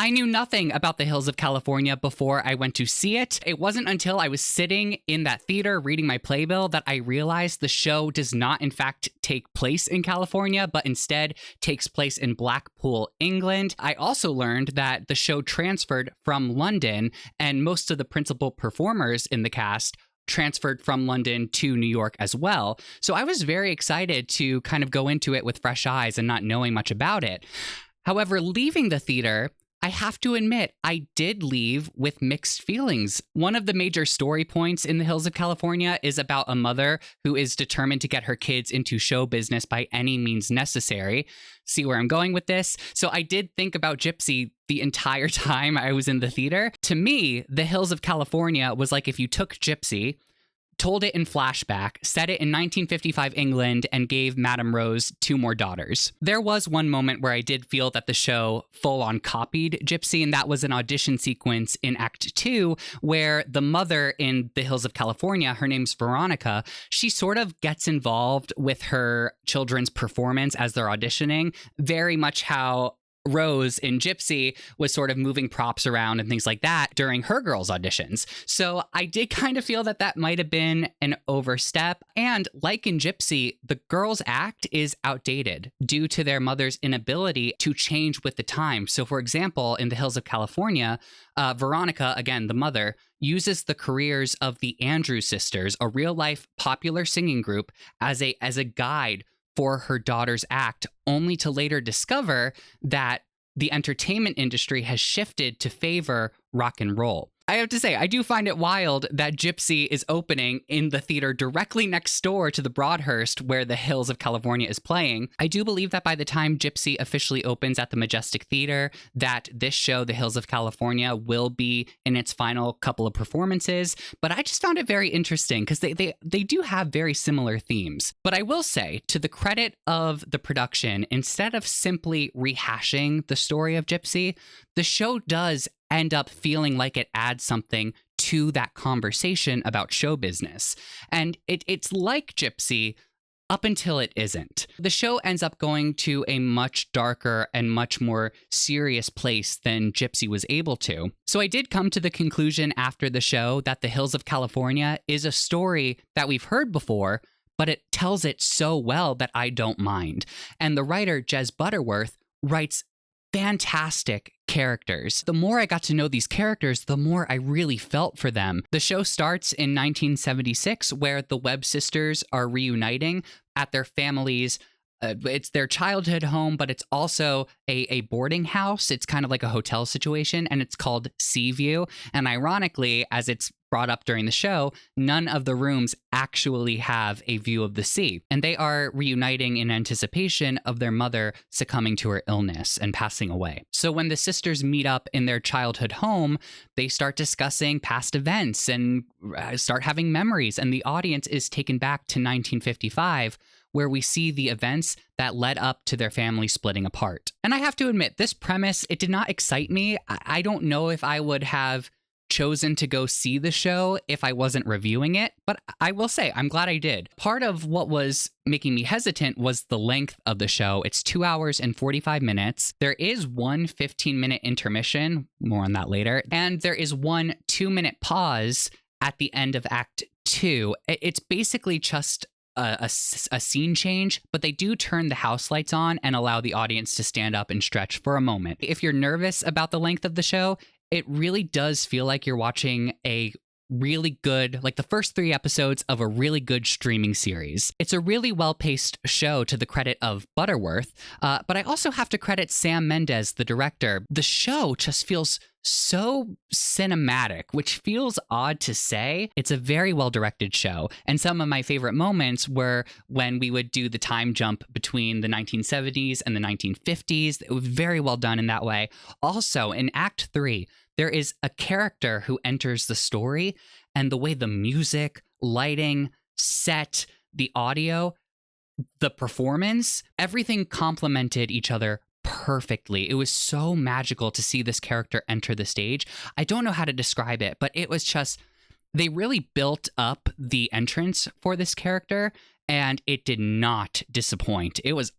I knew nothing about the Hills of California before I went to see it. It wasn't until I was sitting in that theater reading my playbill that I realized the show does not, in fact, take place in California, but instead takes place in Blackpool, England. I also learned that the show transferred from London, and most of the principal performers in the cast transferred from London to New York as well. So I was very excited to kind of go into it with fresh eyes and not knowing much about it. However, leaving the theater, I have to admit, I did leave with mixed feelings. One of the major story points in The Hills of California is about a mother who is determined to get her kids into show business by any means necessary. See where I'm going with this? So I did think about GYPSY the entire time I was in the theater. To me, The Hills of California was like if you took GYPSY, told it in flashback, set it in 1955 England, and gave Madame Rose 2 more daughters. There was one moment where I did feel that the show full-on copied GYPSY, and that was an audition sequence in Act 2, where the mother in The Hills of California, her name's Veronica, she sort of gets involved with her children's performance as they're auditioning, very much how Rose in GYPSY was sort of moving props around and things like that during her girls' auditions. So I did kind of feel that that might have been an overstep. And like in GYPSY, the girls' act is outdated due to their mother's inability to change with the time. So for example, in The Hills of California, Veronica, again, the mother, uses the careers of the Andrews Sisters, a real-life popular singing group, as a guide for her daughter's act, only to later discover that the entertainment industry has shifted to favor rock and roll. I have to say, I do find it wild that GYPSY is opening in the theater directly next door to the Broadhurst where The Hills of California is playing. I do believe that by the time GYPSY officially opens at the Majestic Theater, that this show, The Hills of California, will be in its final couple of performances. But I just found it very interesting because they do have very similar themes. But I will say, to the credit of the production, instead of simply rehashing the story of GYPSY, the show does end up feeling like it adds something to that conversation about show business. And it's like GYPSY up until it isn't. The show ends up going to a much darker and much more serious place than GYPSY was able to. So I did come to the conclusion after the show that The Hills of California is a story that we've heard before, but it tells it so well that I don't mind. And the writer, Jez Butterworth, writes fantastic characters. The more I got to know these characters, the more I really felt for them. The show starts in 1976, where the Webb sisters are reuniting at their family's it's their childhood home, but it's also a boarding house. It's kind of like a hotel situation, and it's called Seaview. And ironically, as it's brought up during the show, none of the rooms actually have a view of the sea. And they are reuniting in anticipation of their mother succumbing to her illness and passing away. So when the sisters meet up in their childhood home, they start discussing past events and start having memories. And the audience is taken back to 1955, where we see the events that led up to their family splitting apart. And I have to admit, this premise, it did not excite me. I don't know if I would have chosen to go see the show if I wasn't reviewing it, but I will say I'm glad I did. Part of what was making me hesitant was the length of the show. It's 2 hours and 45 minutes. There is one 15-minute intermission, more on that later, and there is one 2-minute pause at the end of Act 2. It's basically just a scene change, but they do turn the house lights on and allow the audience to stand up and stretch for a moment. If you're nervous about the length of the show, it really does feel like you're watching a really good, like the first 3 episodes of a really good streaming series. It's a really well-paced show to the credit of Butterworth, but I also have to credit Sam Mendes, the director. The show just feels so cinematic, which feels odd to say. It's a very well-directed show, and some of my favorite moments were when we would do the time jump between the 1970s and the 1950s. It was very well done in that way. Also, in Act 3, there is a character who enters the story, and the way the music, lighting, set, the audio, the performance, everything complemented each other perfectly. It was so magical to see this character enter the stage. I don't know how to describe it, but it was just, they really built up the entrance for this character, and it did not disappoint. It was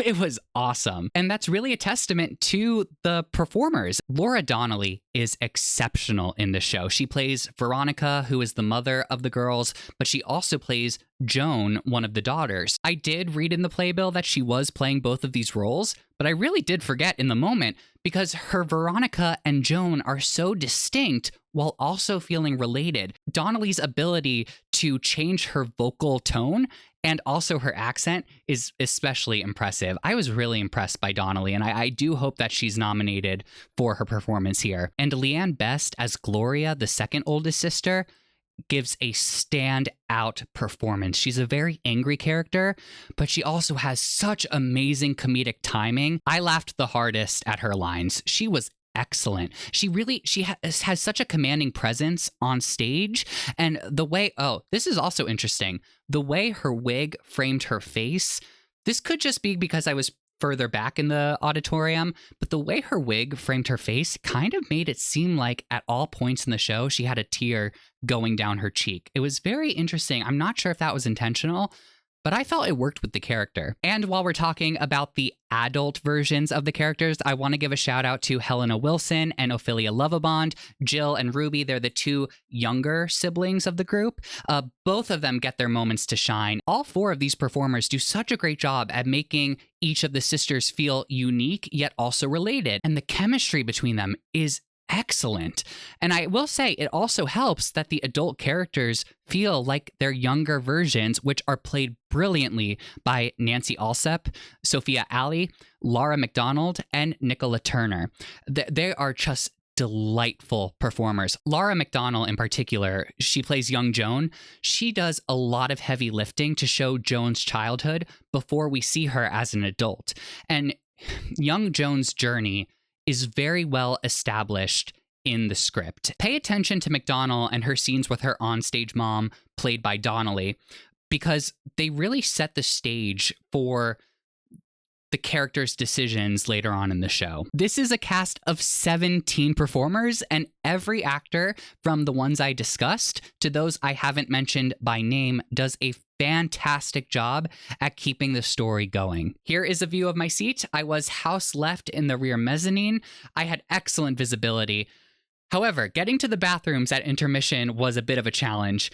It was awesome. And that's really a testament to the performers. Laura Donnelly is exceptional in the show. She plays Veronica, who is the mother of the girls, but she also plays Joan, one of the daughters. I did read in the playbill that she was playing both of these roles, but I really did forget in the moment because her Veronica and Joan are so distinct while also feeling related. Donnelly's ability to change her vocal tone and also her accent is especially impressive. I was really impressed by Donnelly, and I do hope that she's nominated for her performance here. And Leanne Best as Gloria, the second oldest sister, gives a standout performance. She's a very angry character, but she also has such amazing comedic timing. I laughed the hardest at her lines. She was excellent. She has such a commanding presence on stage, and the way, this is also interesting, the way her wig framed her face. This could just be because I was further back in the auditorium, but the way her wig framed her face kind of made it seem like at all points in the show she had a tear going down her cheek. It was very interesting. I'm not sure if that was intentional, but I felt it worked with the character. And while we're talking about the adult versions of the characters, I want to give a shout out to Helena Wilson and Ophilia Lovibond. Jill and Ruby, they're the two younger siblings of the group. Both of them get their moments to shine. All four of these performers do such a great job at making each of the sisters feel unique, yet also related. And the chemistry between them is excellent. And I will say it also helps that the adult characters feel like their younger versions, which are played brilliantly by Nancy Allsop, Sophia Ali, Lara McDonnell, and Nicola Turner. They are just delightful performers. Lara McDonnell in particular, she plays young Joan. She does a lot of heavy lifting to show Joan's childhood before we see her as an adult. And young Joan's journey is very well established in the script. Pay attention to McDonnell and her scenes with her onstage mom, played by Donnelly, because they really set the stage for the characters' decisions later on in the show. This is a cast of 17 performers, and every actor, from the ones I discussed to those I haven't mentioned by name, does a fantastic job at keeping the story going. Here is a view of my seat. I was house left in the rear mezzanine. I had excellent visibility. However, getting to the bathrooms at intermission was a bit of a challenge.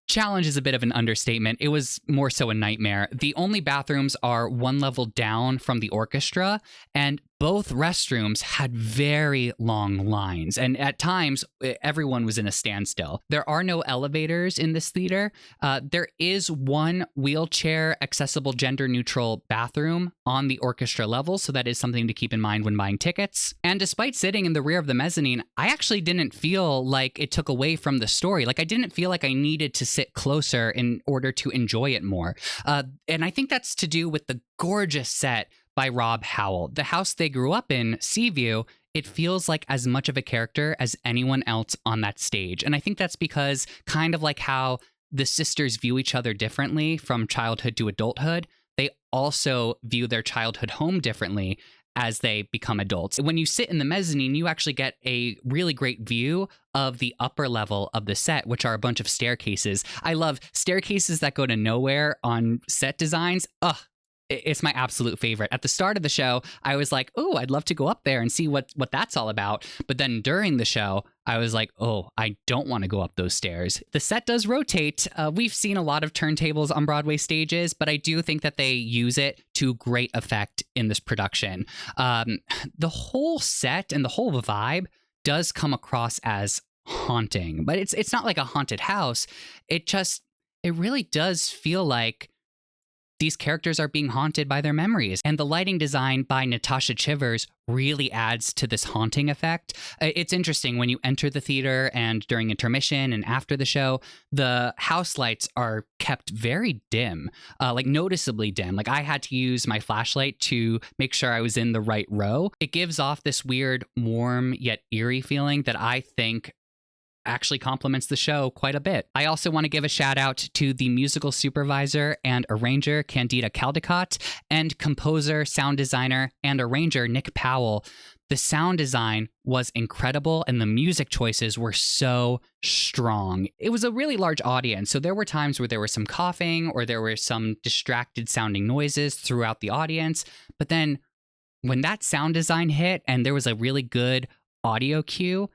Challenge is a bit of an understatement. It was more so a nightmare. The only bathrooms are one level down from the orchestra, and both restrooms had very long lines, and at times everyone was in a standstill. There are no elevators in this theater. There is one wheelchair accessible gender neutral bathroom on the orchestra level, so that is something to keep in mind when buying tickets. And despite sitting in the rear of the mezzanine, I actually didn't feel like it took away from the story. Like, I didn't feel like I needed to sit closer in order to enjoy it more. And I think that's to do with the gorgeous set by Rob Howell. The house they grew up in, Seaview, it feels like as much of a character as anyone else on that stage. And I think that's because, kind of like how the sisters view each other differently from childhood to adulthood, they also view their childhood home differently as they become adults. When you sit in the mezzanine, you actually get a really great view of the upper level of the set, which are a bunch of staircases. I love staircases that go to nowhere on set designs. It's my absolute favorite. At the start of the show, I was like, oh, I'd love to go up there and see what that's all about. But then during the show, I was like, oh, I don't want to go up those stairs. The set does rotate. We've seen a lot of turntables on Broadway stages, but I do think that they use it to great effect in this production. The whole set and the whole vibe does come across as haunting, but it's not like a haunted house. It really does feel like these characters are being haunted by their memories. And the lighting design by Natasha Chivers really adds to this haunting effect. It's interesting when you enter the theater and during intermission and after the show, the house lights are kept very dim, like noticeably dim. Like, I had to use my flashlight to make sure I was in the right row. It gives off this weird, warm yet eerie feeling that I think actually complements the show quite a bit. I also want to give a shout out to the musical supervisor and arranger Candida Caldecott and composer, sound designer, and arranger Nick Powell. The sound design was incredible and the music choices were so strong. It was a really large audience, so there were times where there was some coughing or there were some distracted sounding noises throughout the audience. But then when that sound design hit and there was a really good audio cue,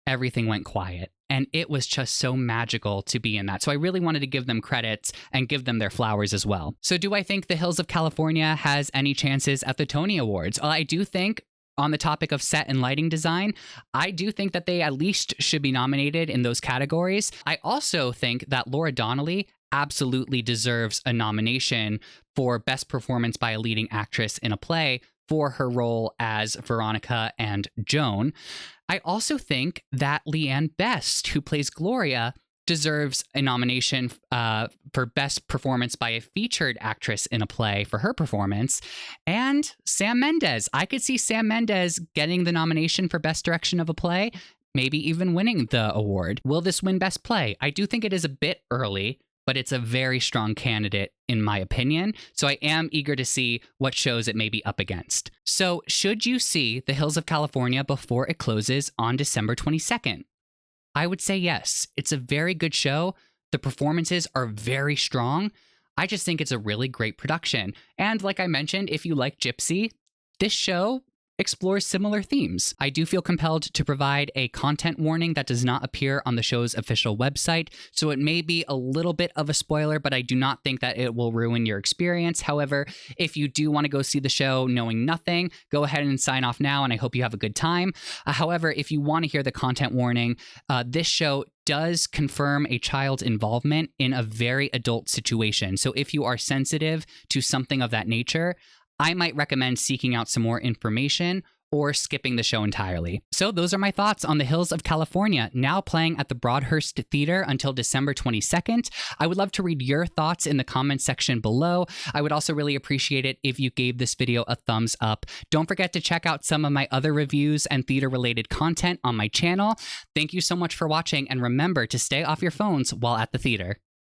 everything went quiet. And it was just so magical to be in that. So I really wanted to give them credits and give them their flowers as well. So do I think The Hills of California has any chances at the Tony Awards? Well, I do think on the topic of set and lighting design, I do think that they at least should be nominated in those categories. I also think that Laura Donnelly absolutely deserves a nomination for Best Performance by a Leading Actress in a Play for her role as Veronica and Joan. I also think that Leanne Best, who plays Gloria, deserves a nomination for Best Performance by a Featured Actress in a Play for her performance. And Sam Mendes. I could see Sam Mendes getting the nomination for Best Direction of a Play, maybe even winning the award. Will this win Best Play? I do think it is a bit early, but it's a very strong candidate in my opinion. So I am eager to see what shows it may be up against. So should you see The Hills of California before it closes on December 22nd? I would say yes. It's a very good show. The performances are very strong. I just think it's a really great production. And like I mentioned, if you like GYPSY, this show explores similar themes. I do feel compelled to provide a content warning that does not appear on the show's official website, so it may be a little bit of a spoiler, but I do not think that it will ruin your experience. However, if you do want to go see the show knowing nothing, go ahead and sign off now, and I hope you have a good time. However, if you want to hear the content warning, this show does confirm a child's involvement in a very adult situation. So if you are sensitive to something of that nature, I might recommend seeking out some more information or skipping the show entirely. So those are my thoughts on The Hills of California, now playing at the Broadhurst Theater until December 22nd. I would love to read your thoughts in the comments section below. I would also really appreciate it if you gave this video a thumbs up. Don't forget to check out some of my other reviews and theater-related content on my channel. Thank you so much for watching, and remember to stay off your phones while at the theater.